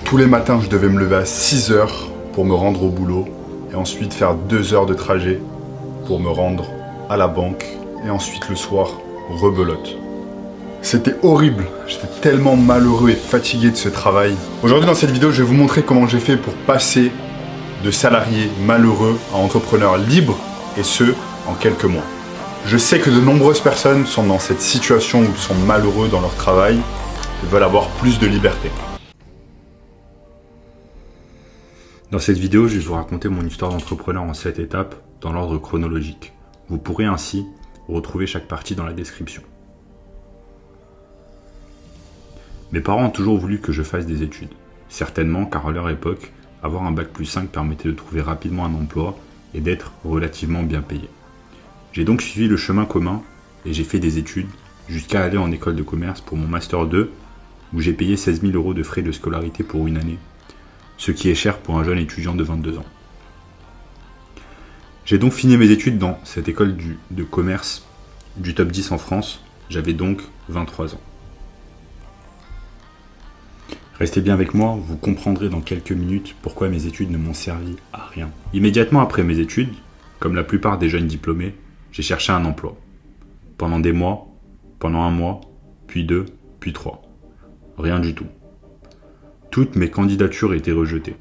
Tous les matins, je devais me lever à 6 heures pour me rendre au boulot et ensuite faire 2 heures de trajet pour me rendre à la banque et ensuite le soir, rebelote. C'était horrible, j'étais tellement malheureux et fatigué de ce travail. Aujourd'hui dans cette vidéo, je vais vous montrer comment j'ai fait pour passer de salarié malheureux à entrepreneur libre et ce, en quelques mois. Je sais que de nombreuses personnes sont dans cette situation où ils sont malheureux dans leur travail et veulent avoir plus de liberté. Dans cette vidéo, je vais vous raconter mon histoire d'entrepreneur en 7 étapes dans l'ordre chronologique. Vous pourrez ainsi retrouver chaque partie dans la description. Mes parents ont toujours voulu que je fasse des études. Certainement car à leur époque, avoir un bac+5 permettait de trouver rapidement un emploi et d'être relativement bien payé. J'ai donc suivi le chemin commun et j'ai fait des études jusqu'à aller en école de commerce pour mon Master 2 où j'ai payé 16 000 € de frais de scolarité pour une année, ce qui est cher pour un jeune étudiant de 22 ans. J'ai donc fini mes études dans cette école de commerce du top 10 en France, j'avais donc 23 ans. Restez bien avec moi, vous comprendrez dans quelques minutes pourquoi mes études ne m'ont servi à rien. Immédiatement après mes études, comme la plupart des jeunes diplômés, j'ai cherché un emploi. Pendant des mois, pendant un mois, puis 2, puis 3. Rien du tout. Toutes mes candidatures étaient rejetées.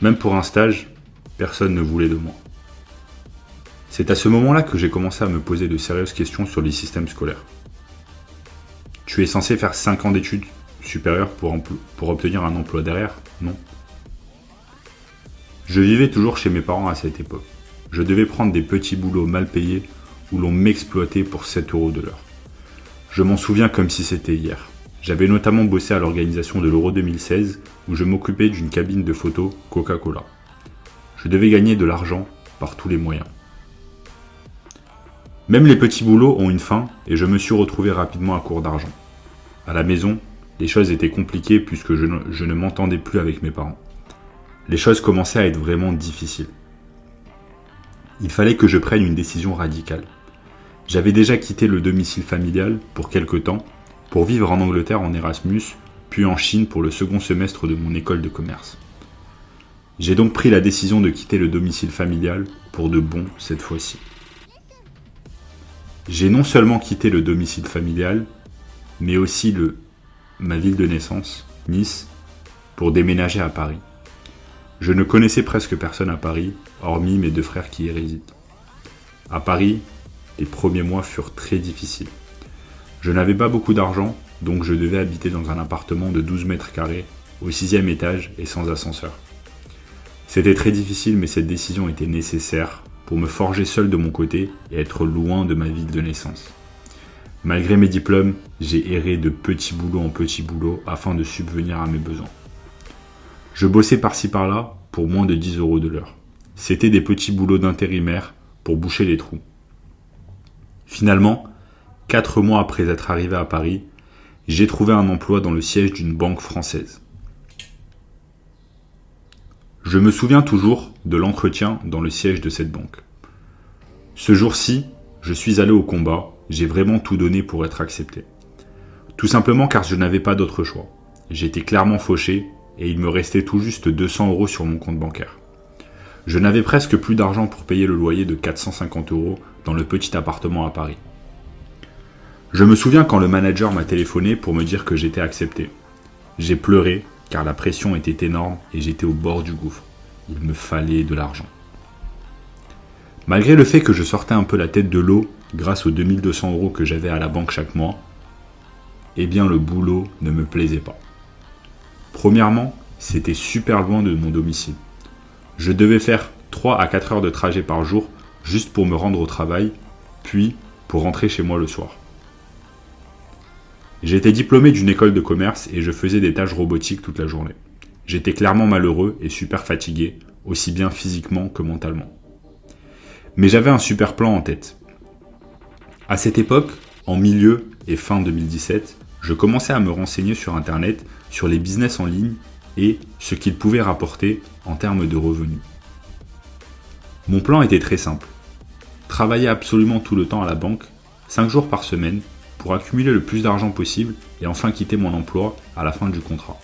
Même pour un stage, personne ne voulait de moi. C'est à ce moment-là que j'ai commencé à me poser de sérieuses questions sur les systèmes scolaires. Tu es censé faire 5 ans d'études supérieures pour obtenir un emploi derrière, non? Je vivais toujours chez mes parents à cette époque. Je devais prendre des petits boulots mal payés où l'on m'exploitait pour 7 € de l'heure. Je m'en souviens comme si c'était hier. J'avais notamment bossé à l'organisation de l'Euro 2016 où je m'occupais d'une cabine de photos Coca-Cola. Je devais gagner de l'argent par tous les moyens. Même les petits boulots ont une fin et je me suis retrouvé rapidement à court d'argent. À la maison, les choses étaient compliquées puisque je ne m'entendais plus avec mes parents. Les choses commençaient à être vraiment difficiles. Il fallait que je prenne une décision radicale. J'avais déjà quitté le domicile familial pour quelque temps pour vivre en Angleterre en Erasmus, puis en Chine pour le second semestre de mon école de commerce. J'ai donc pris la décision de quitter le domicile familial pour de bon cette fois-ci. J'ai non seulement quitté le domicile familial, mais aussi ma ville de naissance, Nice, pour déménager à Paris. Je ne connaissais presque personne à Paris, hormis mes 2 frères qui y résident. À Paris, les premiers mois furent très difficiles. Je n'avais pas beaucoup d'argent, donc je devais habiter dans un appartement de 12 mètres carrés, au 6e étage et sans ascenseur. C'était très difficile, mais cette décision était nécessaire pour me forger seul de mon côté et être loin de ma ville de naissance. Malgré mes diplômes, j'ai erré de petit boulot en petit boulot afin de subvenir à mes besoins. Je bossais par-ci par-là pour moins de 10 € de l'heure. C'était des petits boulots d'intérimaire pour boucher les trous. Finalement, 4 mois après être arrivé à Paris, j'ai trouvé un emploi dans le siège d'une banque française. Je me souviens toujours de l'entretien dans le siège de cette banque. Ce jour-ci, je suis allé au combat, j'ai vraiment tout donné pour être accepté. Tout simplement car je n'avais pas d'autre choix. J'étais clairement fauché et il me restait tout juste 200 € sur mon compte bancaire. Je n'avais presque plus d'argent pour payer le loyer de 450 € dans le petit appartement à Paris. Je me souviens quand le manager m'a téléphoné pour me dire que j'étais accepté. J'ai pleuré car la pression était énorme et j'étais au bord du gouffre. Il me fallait de l'argent. Malgré le fait que je sortais un peu la tête de l'eau grâce aux 2200 € que j'avais à la banque chaque mois, eh bien le boulot ne me plaisait pas. Premièrement, c'était super loin de mon domicile. Je devais faire 3 à 4 heures de trajet par jour juste pour me rendre au travail, puis pour rentrer chez moi le soir. J'étais diplômé d'une école de commerce et je faisais des tâches robotiques toute la journée. J'étais clairement malheureux et super fatigué, aussi bien physiquement que mentalement. Mais j'avais un super plan en tête. À cette époque, en milieu et fin 2017, je commençais à me renseigner sur Internet, sur les business en ligne et ce qu'ils pouvaient rapporter en termes de revenus. Mon plan était très simple. Travailler absolument tout le temps à la banque, 5 jours par semaine, pour accumuler le plus d'argent possible et enfin quitter mon emploi à la fin du contrat.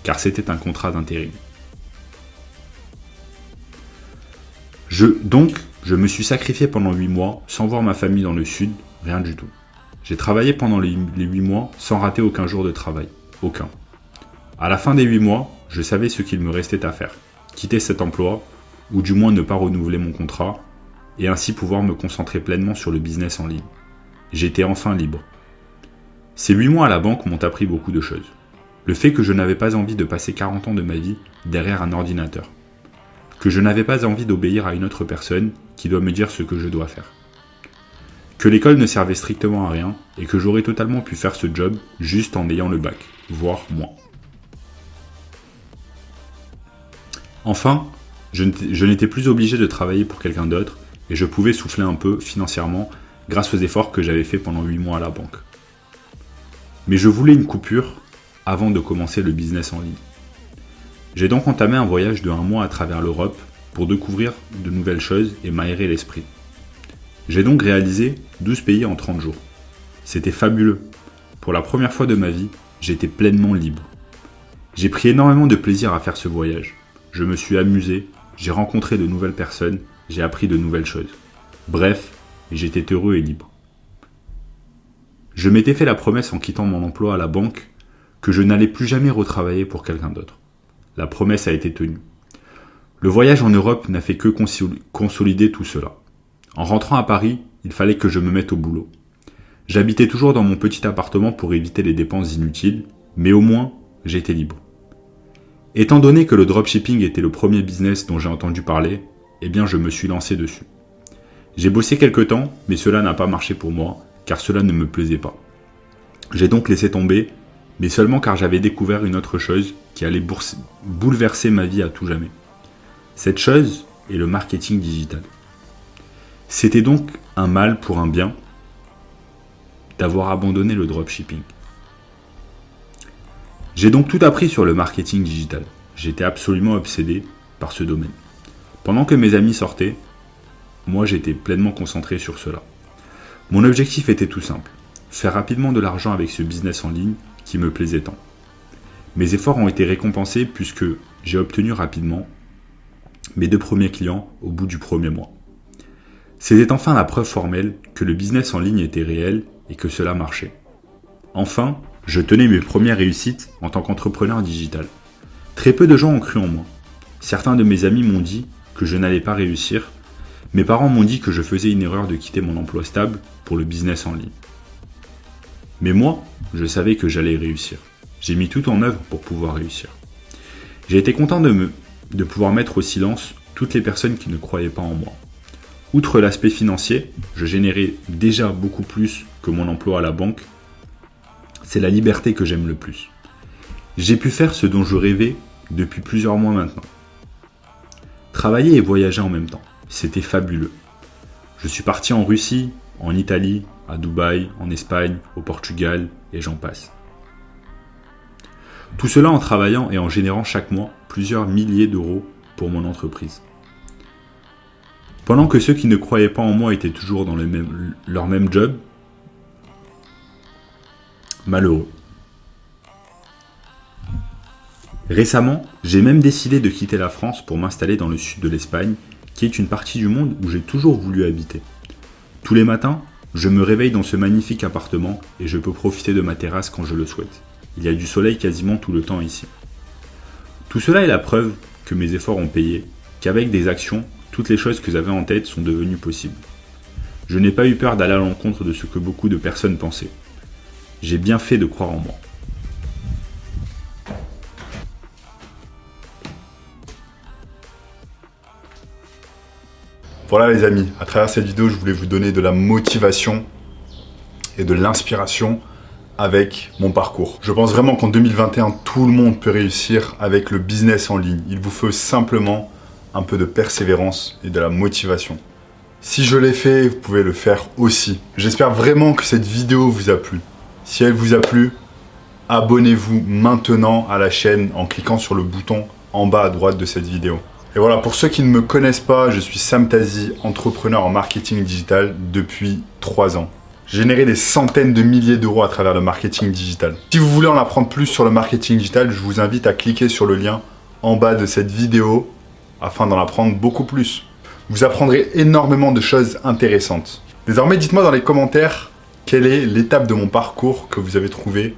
car c'était un contrat d'intérim. Je me suis sacrifié pendant 8 mois sans voir ma famille dans le sud, rien du tout. J'ai travaillé pendant les 8 mois sans rater aucun jour de travail. Aucun. À la fin des 8 mois, je savais ce qu'il me restait à faire. Quitter cet emploi, ou du moins ne pas renouveler mon contrat, et ainsi pouvoir me concentrer pleinement sur le business en ligne. J'étais enfin libre. Ces 8 mois à la banque m'ont appris beaucoup de choses. Le fait que je n'avais pas envie de passer 40 ans de ma vie derrière un ordinateur. Que je n'avais pas envie d'obéir à une autre personne qui doit me dire ce que je dois faire. Que l'école ne servait strictement à rien et que j'aurais totalement pu faire ce job juste en ayant le bac, voire moins. Enfin, je n'étais plus obligé de travailler pour quelqu'un d'autre et je pouvais souffler un peu financièrement grâce aux efforts que j'avais faits pendant 8 mois à la banque. Mais je voulais une coupure avant de commencer le business en ligne. J'ai donc entamé un voyage de 1 mois à travers l'Europe pour découvrir de nouvelles choses et m'aérer l'esprit. J'ai donc réalisé 12 pays en 30 jours. C'était fabuleux. Pour la première fois de ma vie, j'étais pleinement libre. J'ai pris énormément de plaisir à faire ce voyage. Je me suis amusé, j'ai rencontré de nouvelles personnes, j'ai appris de nouvelles choses. Bref, j'étais heureux et libre. Je m'étais fait la promesse en quittant mon emploi à la banque que je n'allais plus jamais retravailler pour quelqu'un d'autre. La promesse a été tenue. Le voyage en Europe n'a fait que consolider tout cela. En rentrant à Paris, il fallait que je me mette au boulot. J'habitais toujours dans mon petit appartement pour éviter les dépenses inutiles, mais au moins, j'étais libre. Étant donné que le dropshipping était le premier business dont j'ai entendu parler, eh bien je me suis lancé dessus. J'ai bossé quelques temps, mais cela n'a pas marché pour moi, car cela ne me plaisait pas. J'ai donc laissé tomber, mais seulement car j'avais découvert une autre chose qui allait bouleverser ma vie à tout jamais. Cette chose est le marketing digital. C'était donc un mal pour un bien d'avoir abandonné le dropshipping. J'ai donc tout appris sur le marketing digital. J'étais absolument obsédé par ce domaine. Pendant que mes amis sortaient, moi j'étais pleinement concentré sur cela. Mon objectif était tout simple, faire rapidement de l'argent avec ce business en ligne qui me plaisait tant. Mes efforts ont été récompensés puisque j'ai obtenu rapidement mes 2 premiers clients au bout du premier mois. C'était enfin la preuve formelle que le business en ligne était réel et que cela marchait. Enfin, je tenais mes premières réussites en tant qu'entrepreneur digital. Très peu de gens ont cru en moi. Certains de mes amis m'ont dit que je n'allais pas réussir. Mes parents m'ont dit que je faisais une erreur de quitter mon emploi stable pour le business en ligne. Mais moi, je savais que j'allais réussir. J'ai mis tout en œuvre pour pouvoir réussir. J'ai été content de pouvoir mettre au silence toutes les personnes qui ne croyaient pas en moi. Outre l'aspect financier, je générais déjà beaucoup plus que mon emploi à la banque. C'est la liberté que j'aime le plus. J'ai pu faire ce dont je rêvais depuis plusieurs mois maintenant. Travailler et voyager en même temps, c'était fabuleux. Je suis parti en Russie, en Italie, à Dubaï, en Espagne, au Portugal, et j'en passe. Tout cela en travaillant et en générant chaque mois plusieurs milliers d'euros pour mon entreprise. Pendant que ceux qui ne croyaient pas en moi étaient toujours dans leur même job, malheureux. Récemment, j'ai même décidé de quitter la France pour m'installer dans le sud de l'Espagne, qui est une partie du monde où j'ai toujours voulu habiter. Tous les matins, je me réveille dans ce magnifique appartement et je peux profiter de ma terrasse quand je le souhaite. Il y a du soleil quasiment tout le temps ici. Tout cela est la preuve que mes efforts ont payé, qu'avec des actions, toutes les choses que j'avais en tête sont devenues possibles. Je n'ai pas eu peur d'aller à l'encontre de ce que beaucoup de personnes pensaient. J'ai bien fait de croire en moi. Voilà les amis, à travers cette vidéo, je voulais vous donner de la motivation et de l'inspiration avec mon parcours. Je pense vraiment qu'en 2021, tout le monde peut réussir avec le business en ligne. Il vous faut simplement un peu de persévérance et de la motivation. Si je l'ai fait, vous pouvez le faire aussi. J'espère vraiment que cette vidéo vous a plu. Si elle vous a plu, abonnez-vous maintenant à la chaîne en cliquant sur le bouton en bas à droite de cette vidéo. Et voilà, pour ceux qui ne me connaissent pas, je suis Sam Tazi, entrepreneur en marketing digital depuis 3 ans. générer des centaines de milliers d'euros à travers le marketing digital. Si vous voulez en apprendre plus sur le marketing digital, je vous invite à cliquer sur le lien en bas de cette vidéo afin d'en apprendre beaucoup plus. Vous apprendrez énormément de choses intéressantes. Désormais, dites-moi dans les commentaires quelle est l'étape de mon parcours que vous avez trouvée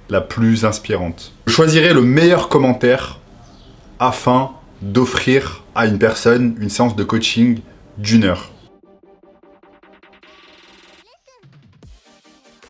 la plus inspirante. Je choisirai le meilleur commentaire afin d'offrir à une personne une séance de coaching d'1 heure.